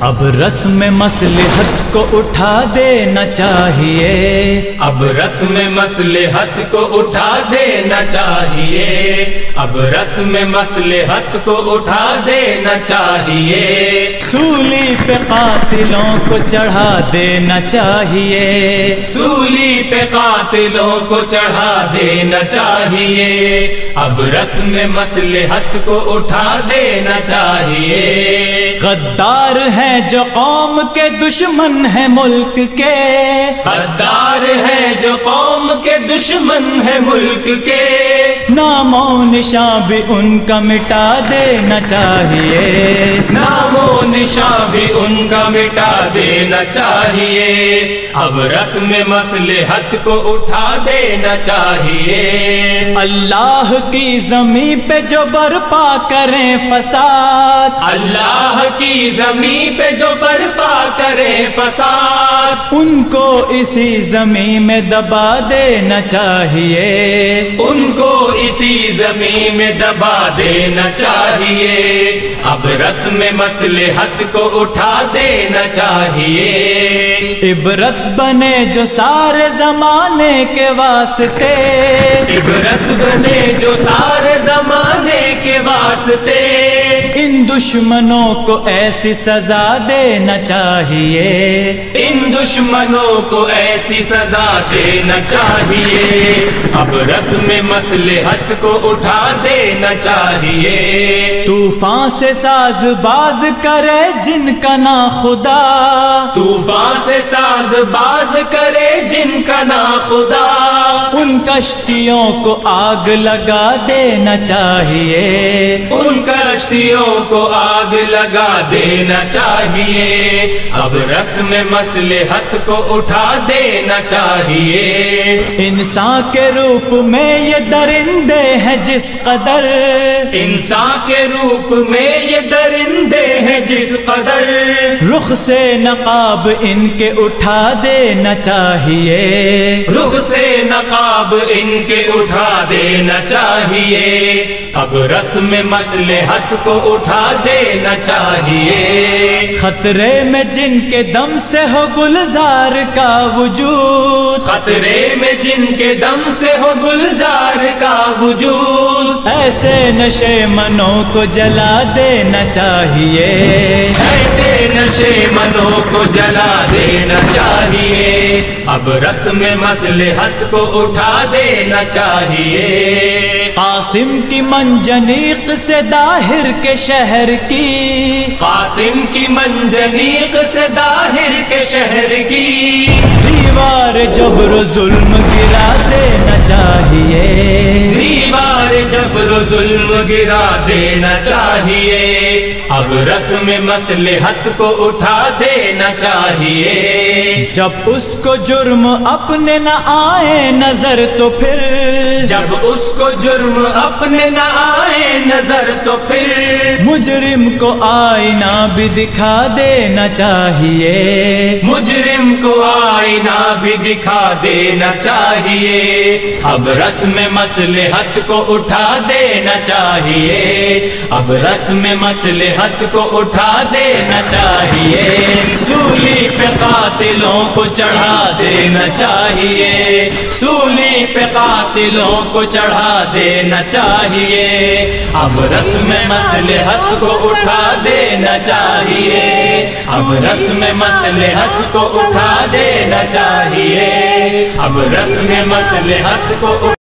اب رسم مصلحت کو اٹھا دینا چاہیے، اب رسم مصلحت کو اٹھا دینا چاہیے، اب رسم مصلحت کو اٹھا دینا چاہیے، سولی پہ قاتلوں کو چڑھا دینا چاہیے، سولی پہ قاتلوں کو چڑھا دینا چاہیے، اب رسم مصلحت کو اٹھا دینا چاہیے، غدار ہیں جو قوم کے دشمن ہیں ملک کے، غدار ہیں جو قوم کے دشمن ہیں ملک کے، نام و نشان بھی ان کا مٹا دینا چاہیے، نام و نشان بھی ان کا مٹا دینا چاہیے، اب رسم مصلحت کو اٹھا دینا چاہیے، اللہ کی زمین پہ جو برپا کریں فساد، اللہ کی زمین پہ جو برپا کرے فساد، ان کو اسی زمین میں دبا دینا چاہیے، ان کو اسی زمین میں دبا دینا چاہیے، اب رسم مصلحت کو اٹھا دینا چاہیے، عبرت بنے جو سارے زمانے کے واسطے، عبرت بنے جو سارے زمانے کے واسطے، ان دشمنوں کو ایسی سزا دینا چاہیے، ان دشمنوں کو ایسی سزا دینا چاہیے، اب رسم مصلحت کو اٹھا دینا چاہیے، طوفان سے ساز باز کرے جن کا نا خدا، طوفان سے ساز باز کرے جن کا نا خدا، ان کشتیوں کو آگ لگا دینا چاہیے، ان کشتیوں کو آگ لگا دینا چاہیے، اب رسم مصلحت کو اٹھا دینا چاہیے، انسان کے روپ میں یہ درندے ہیں جس قدر، انسان کے روپ میں یہ درندے ہیں جس قدر، رخ سے نقاب ان کے اٹھا دینا چاہیے، رخ سے نقاب ان کے اٹھا دینا چاہیے، اب رسم مصلحت کو اٹھا دینا چاہیے، خطرے میں جن کے دم سے ہو گلزار کا وجود، خطرے میں جن کے دم سے ہو گلزار کا وجود، ایسے نشے منوں کو جلا دینا چاہیے، ایسے نشے منوں کو جلا دینا چاہیے، اب رسم مصلحت کو اٹھا دینا چاہیے، قاسم کی منجنیق سے داہر کے شہر کی، قاسم کی منجنیق سے داہر کے شہر کی، دیوار جبر و ظلم گرا دینا چاہیے، دیوار جبر و ظلم گرا دینا چاہیے، اب رسم مصلحت کو اٹھا دینا چاہیے، جب اس کو جرم اپنے نہ آئے نظر تو پھر، جب اس کو جرم اپنے نہ آئے نظر تو پھر، مجرم کو آئینہ بھی دکھا دینا چاہیے، مجرم کو آئینہ بھی دکھا دینا چاہیے، اب رسم مصلحت کو اٹھا دینا چاہیے، اب رسم مصلحت کو اٹھا دینا چاہیے، سولی پہ قاتلوں کو چڑھا دینا چاہیے، سولی پہ قاتلوں کو چڑھا دینا چاہیے، اب رسم مصلحت کو اٹھا دینا چاہیے، اب رسم مصلحت کو اٹھا دینا چاہیے، اب رسم مصلحت کو